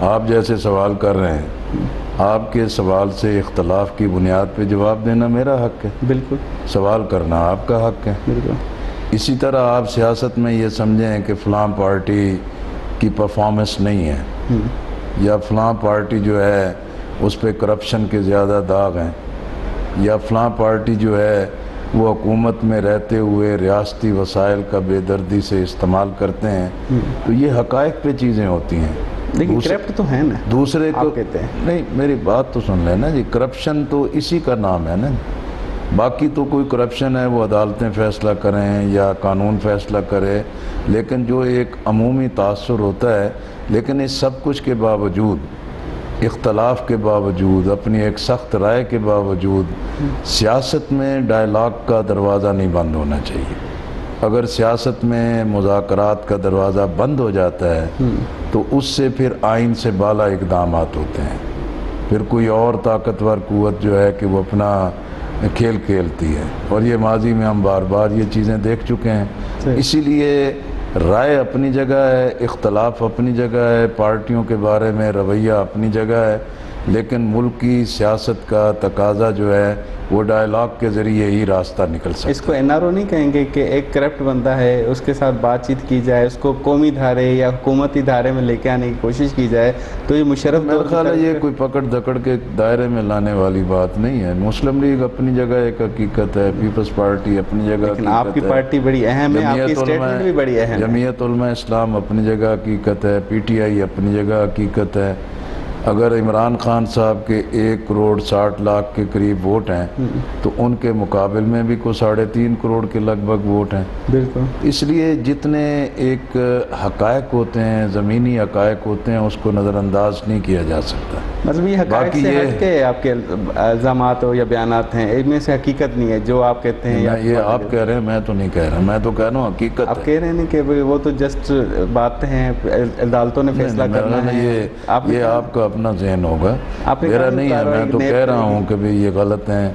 آپ جیسے سوال کر رہے ہیں، آپ کے سوال سے اختلاف کی بنیاد پہ جواب دینا میرا حق ہے، بالکل سوال کرنا آپ کا حق ہے۔ بالکل اسی طرح آپ سیاست میں یہ سمجھیں کہ فلاں پارٹی کی پرفارمنس نہیں ہے یا فلاں پارٹی جو ہے اس پہ کرپشن کے زیادہ داغ ہیں یا فلاں پارٹی جو ہے وہ حکومت میں رہتے ہوئے ریاستی وسائل کا بے دردی سے استعمال کرتے ہیں، تو یہ حقائق پہ چیزیں ہوتی ہیں۔ لیکن کرپٹ تو ہے نا، دوسرے کو آپ کہتے ہیں۔ نہیں، میری بات تو سن لینا جی، کرپشن تو اسی کا نام ہے نا، باقی تو کوئی کرپشن ہے وہ عدالتیں فیصلہ کریں یا قانون فیصلہ کرے، لیکن جو ایک عمومی تاثر ہوتا ہے، لیکن اس سب کچھ کے باوجود، اختلاف کے باوجود، اپنی ایک سخت رائے کے باوجود، سیاست میں ڈائلاگ کا دروازہ نہیں بند ہونا چاہیے۔ اگر سیاست میں مذاکرات کا دروازہ بند ہو جاتا ہے تو اس سے پھر آئین سے بالا اقدامات ہوتے ہیں، پھر کوئی اور طاقتور قوت جو ہے کہ وہ اپنا کھیل کھیلتی ہے، اور یہ ماضی میں ہم بار بار یہ چیزیں دیکھ چکے ہیں۔ اسی لیے رائے اپنی جگہ ہے، اختلاف اپنی جگہ ہے، پارٹیوں کے بارے میں رویہ اپنی جگہ ہے، لیکن ملک کی سیاست کا تقاضا جو ہے وہ ڈائلاگ کے ذریعے ہی راستہ نکل سکتا ہے۔ اس کو این آر او نہیں کہیں گے کہ ایک کرپٹ بندہ ہے، اس کے ساتھ بات چیت کی جائے، اس کو قومی دھارے یا حکومتی دھارے میں لے کے آنے کی کوشش کی جائے، تو یہ مشرف میرا خیال ہے یہ کوئی پکڑ دکڑ کے دائرے میں لانے والی بات نہیں ہے۔ مسلم لیگ اپنی جگہ ایک حقیقت ہے، پیپلز پارٹی اپنی جگہ لیکن آپ کی پارٹی بڑی اہم ہے، آپ کی اسٹیٹمنٹ بھی بڑی اہم ہے۔ جمعیت علماء اسلام اپنی جگہ حقیقت ہے، پی ٹی آئی اپنی جگہ حقیقت ہے۔ اگر عمران خان صاحب کے 1 کروڑ 60 لاکھ کے قریب ووٹ ہیں تو ان کے مقابل میں بھی کوئی 3.5 کروڑ کے لگ بھگ ووٹ ہیں۔ بالکل، اس لیے جتنے ایک حقائق ہوتے ہیں، زمینی حقائق ہوتے ہیں، اس کو نظر انداز نہیں کیا جا سکتا۔ مطلب یہ حقائق سے ہٹ کے آپ کے الزامات ہو یا بیانات ہیں، ان میں سے حقیقت نہیں ہے جو آپ کہتے ہیں۔ یہ آپ کہہ رہے ہیں، میں تو نہیں کہہ رہا، میں تو کہہ رہا ہوں حقیقت ہے۔ آپ کہہ رہے ہیں کہ وہ تو جسٹ باتیں ہیں، عدالتوں نے فیصلہ کرنا ہے۔ یہ آپ کا اپنا ذہن ہوگا، میرا نہیں ہے۔ میں تو کہہ رہا ہوں کہ یہ غلط ہیں،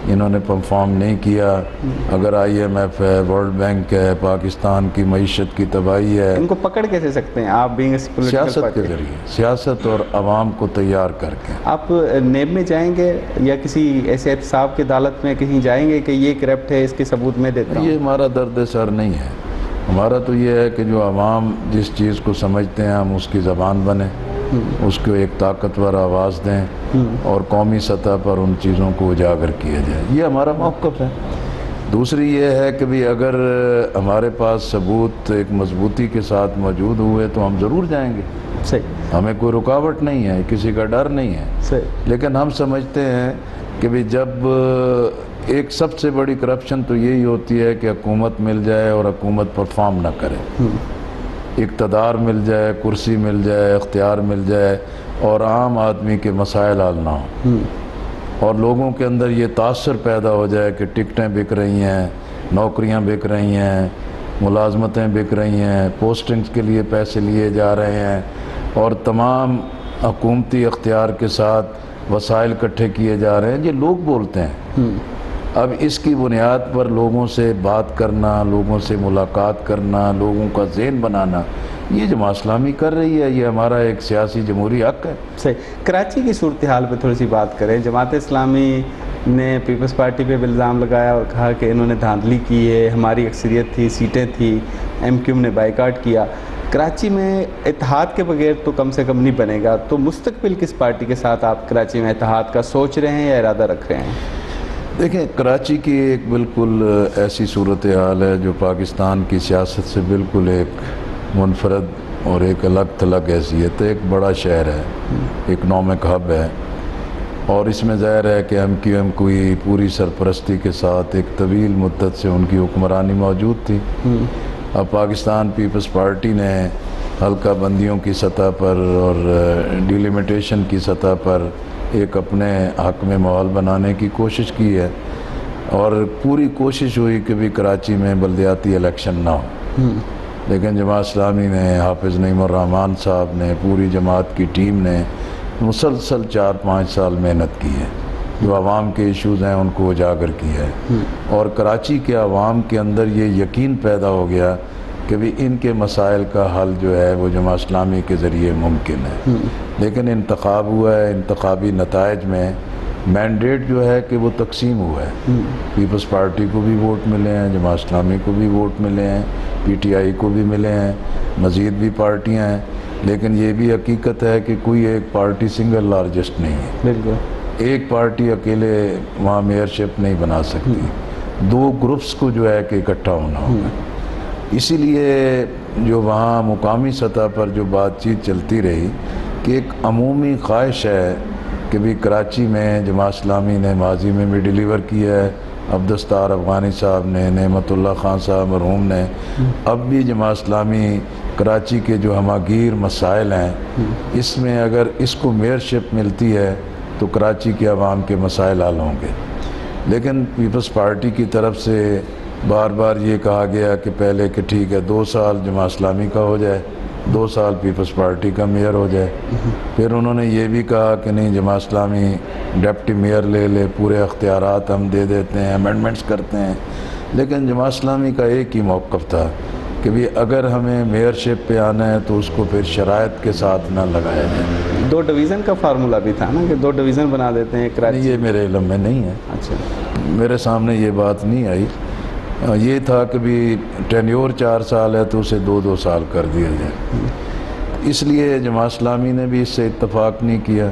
انہوں نے پرفارم نہیں کیا۔ اگر آئی ایم ایف ہے، ورلڈ بینک ہے، پاکستان کی معیشت کی تباہی ہے، ان کو پکڑ کیسے سکتے ہیں آپ بینگ سیاست کے ذریعے، سیاست اور عوام کو تیار کر کے۔ آپ نیب میں جائیں گے یا کسی ایسے احتساب کی عدالت میں کہیں جائیں گے کہ یہ کرپٹ ہے، اس کے ثبوت میں دیتا ہوں؟ یہ ہمارا درد سر نہیں ہے، ہمارا تو یہ ہے کہ جو عوام جس چیز کو سمجھتے ہیں ہم اس کی زبان بنیں، اس کو ایک طاقتور آواز دیں اور قومی سطح پر ان چیزوں کو اجاگر کیا جائے، یہ ہمارا موقف ہے۔ دوسری یہ ہے کہ بھی اگر ہمارے پاس ثبوت ایک مضبوطی کے ساتھ موجود ہوئے تو ہم ضرور جائیں گے، صحیح، ہمیں کوئی رکاوٹ نہیں ہے، کسی کا ڈر نہیں ہے، صحیح۔ لیکن ہم سمجھتے ہیں کہ بھی جب ایک سب سے بڑی کرپشن تو یہی ہوتی ہے کہ حکومت مل جائے اور حکومت پرفارم نہ کرے، اقتدار مل جائے، کرسی مل جائے، اختیار مل جائے اور عام آدمی کے مسائل حل نہ ہوں، اور لوگوں کے اندر یہ تاثر پیدا ہو جائے کہ ٹکٹیں بک رہی ہیں، نوکریاں بک رہی ہیں، ملازمتیں بک رہی ہیں، پوسٹنگز کے لیے پیسے لیے جا رہے ہیں اور تمام حکومتی اختیار کے ساتھ وسائل اکٹھے کیے جا رہے ہیں، یہ لوگ بولتے ہیں۔ اب اس کی بنیاد پر لوگوں سے بات کرنا، لوگوں سے ملاقات کرنا، لوگوں کا ذہن بنانا، یہ جماعت اسلامی کر رہی ہے، یہ ہمارا ایک سیاسی جمہوری حق ہے۔ صحیح۔ کراچی کی صورتحال پہ تھوڑی سی بات کریں۔ جماعت اسلامی نے پیپلز پارٹی پہ بھی الزام لگایا اور کہا کہ انہوں نے دھاندلی کی ہے، ہماری اکثریت تھی، سیٹیں تھیں، ایم کیو ایم نے بائیکاٹ کیا۔ کراچی میں اتحاد کے بغیر تو کم سے کم نہیں بنے گا، تو مستقبل کس پارٹی کے ساتھ آپ کراچی میں اتحاد کا سوچ رہے ہیں یا ارادہ رکھ رہے ہیں؟ دیکھیں، کراچی کی ایک بالکل ایسی صورتحال ہے جو پاکستان کی سیاست سے بالکل ایک منفرد اور ایک الگ تھلگ حیثیت ہے، ایک بڑا شہر ہے، اکنامک ہب ہے، اور اس میں ظاہر ہے کہ ایم کیو ایم کوئی پوری سرپرستی کے ساتھ ایک طویل مدت سے ان کی حکمرانی موجود تھی۔ اب پاکستان پیپلز پارٹی نے حلقہ بندیوں کی سطح پر اور ڈیلیمیٹیشن کی سطح پر ایک اپنے حق میں ماحول بنانے کی کوشش کی ہے، اور پوری کوشش ہوئی کہ بھی کراچی میں بلدیاتی الیکشن نہ ہو، لیکن جماعت اسلامی نے، حافظ نعیم الرحمان صاحب نے، پوری جماعت کی ٹیم نے مسلسل 4-5 سال محنت کی ہے، جو عوام کے ایشوز ہیں ان کو اجاگر کیا ہے، اور کراچی کے عوام کے اندر یہ یقین پیدا ہو گیا کہ بھی ان کے مسائل کا حل جو ہے وہ جماعت اسلامی کے ذریعے ممکن ہے. لیکن انتخاب ہوا ہے، انتخابی نتائج میں مینڈیٹ جو ہے کہ وہ تقسیم ہوا ہے. پیپلز پارٹی کو بھی ووٹ ملے ہیں، جماعت اسلامی کو بھی ووٹ ملے ہیں، پی ٹی آئی کو بھی ملے ہیں، مزید بھی پارٹیاں ہیں. لیکن یہ بھی حقیقت ہے کہ کوئی ایک پارٹی سنگل لارجسٹ نہیں ہے. بالکل ایک پارٹی اکیلے وہاں میئرشپ نہیں بنا سکتی. دو گروپس کو جو ہے کہ اکٹھا ہونا ہوگا. اسی لیے جو وہاں مقامی سطح پر جو بات چیت چلتی رہی کہ ایک عمومی خواہش ہے کہ بھی کراچی میں جماعت اسلامی نے ماضی میں بھی ڈیلیور کیا ہے، عبدالستار افغانی صاحب نے، نعمت اللہ خان صاحب مرحوم نے، اب بھی جماعت اسلامی کراچی کے جو ہماگیر مسائل ہیں اس میں اگر اس کو میئرشپ ملتی ہے تو کراچی کے عوام کے مسائل حل ہوں گے. لیکن پیپلز پارٹی کی طرف سے بار بار یہ کہا گیا کہ پہلے کہ ٹھیک ہے 2 سال جماعت اسلامی کا ہو جائے، 2 سال پیپلز پارٹی کا میئر ہو جائے. پھر انہوں نے یہ بھی کہا کہ نہیں جماعت اسلامی ڈپٹی میئر لے لے، پورے اختیارات ہم دے دیتے ہیں، امینڈمنٹس کرتے ہیں. لیکن جماعت اسلامی کا ایک ہی موقف تھا کہ بھی اگر ہمیں میئرشپ پہ آنا ہے تو اس کو پھر شرائط کے ساتھ نہ لگایا جائے. 2 ڈویژن کا فارمولا بھی تھا نا کہ 2 ڈویژن بنا دیتے ہیں کراچی. یہ میرے علم میں نہیں ہے، اچھا میرے سامنے یہ بات نہیں آئی. یہ تھا کہ بھی ٹینیور 4 سال ہے تو اسے 2 سال کر دیا جائے. اس لیے جماعت اسلامی نے بھی اس سے اتفاق نہیں کیا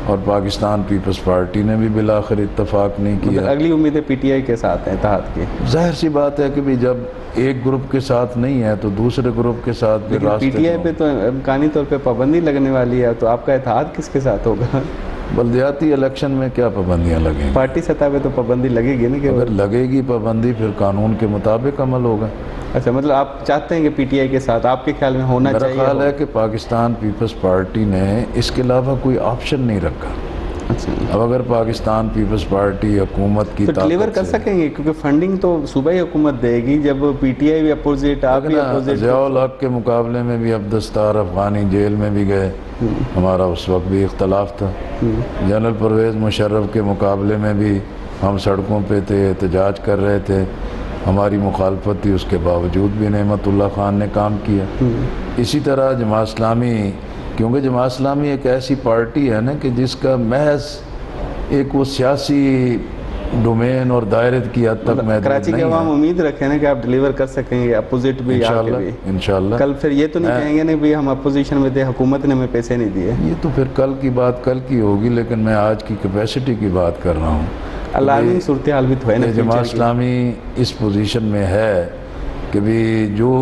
اور پاکستان پیپلز پارٹی نے بھی بالآخر اتفاق نہیں کیا. اگلی امیدیں پی ٹی آئی کے ساتھ ہیں اتحاد کی. ظاہر سی بات ہے کہ بھی جب ایک گروپ کے ساتھ نہیں ہے تو دوسرے گروپ کے ساتھ بھی لیکن راستے پی ٹی آئی پہ تو امکانی طور پہ پابندی لگنے والی ہے، تو آپ کا اتحاد کس کے ساتھ ہوگا؟ بلدیاتی الیکشن میں کیا پابندیاں لگیں گی؟ پارٹی سطح پہ تو پابندی لگے گی نا کہ اگر لگے گی پابندی پھر قانون کے مطابق عمل ہوگا. اچھا مطلب آپ چاہتے ہیں کہ پی ٹی آئی کے ساتھ آپ کے خیال میں ہونا میرا چاہیے؟ خیال ہے کہ پاکستان پیپلز پارٹی نے اس کے علاوہ کوئی آپشن نہیں رکھا. اچھا اب اگر پاکستان پیپلز پارٹی حکومت کی تو ڈیلیور کر سکیں گے کیونکہ فنڈنگ تو صوبائی حکومت دے گی، جب پی ٹی آئی بھی اپوزٹ آپ بھی اپوزٹ. ضیاء الحق کے مقابلے میں بھی عبدالستار افغانی جیل میں بھی گئے، ہمارا اس وقت بھی اختلاف تھا. جنرل پرویز مشرف کے مقابلے میں بھی ہم سڑکوں پہ تھے، احتجاج کر رہے تھے، ہماری مخالفت تھی، اس کے باوجود بھی نعمت اللہ خان نے کام کیا. اسی طرح جماعت اسلامی، کیونکہ جماعت اسلامی ایک ایسی پارٹی ہے نا کہ جس کا محض ایک وہ سیاسی ڈومین اور دائرے کی حد تک محدود کراچی کے نہیں عوام ہے. امید رکھیں نا کہ آپ ڈیلیور کر سکیں گے، اپوزٹ بھی انشاءاللہ انشاءاللہ. کل پھر یہ تو نہیں کہیں گے نا بھی ہم اپوزیشن میں تھے، حکومت نے ہمیں پیسے نہیں دیے. یہ تو پھر کل کی بات کل کی ہوگی، لیکن میں آج کی کیپیسٹی کی بات کر رہا ہوں. الارمنگ صورتحال بھی تو ہے نا. جماعت اسلامی اس پوزیشن میں ہے کہ بھی جو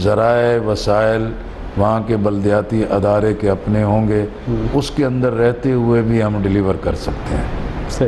ذرائع وسائل وہاں کے بلدیاتی ادارے کے اپنے ہوں گے اس کے اندر رہتے ہوئے بھی ہم ڈیلیور کر سکتے ہیں. صحیح.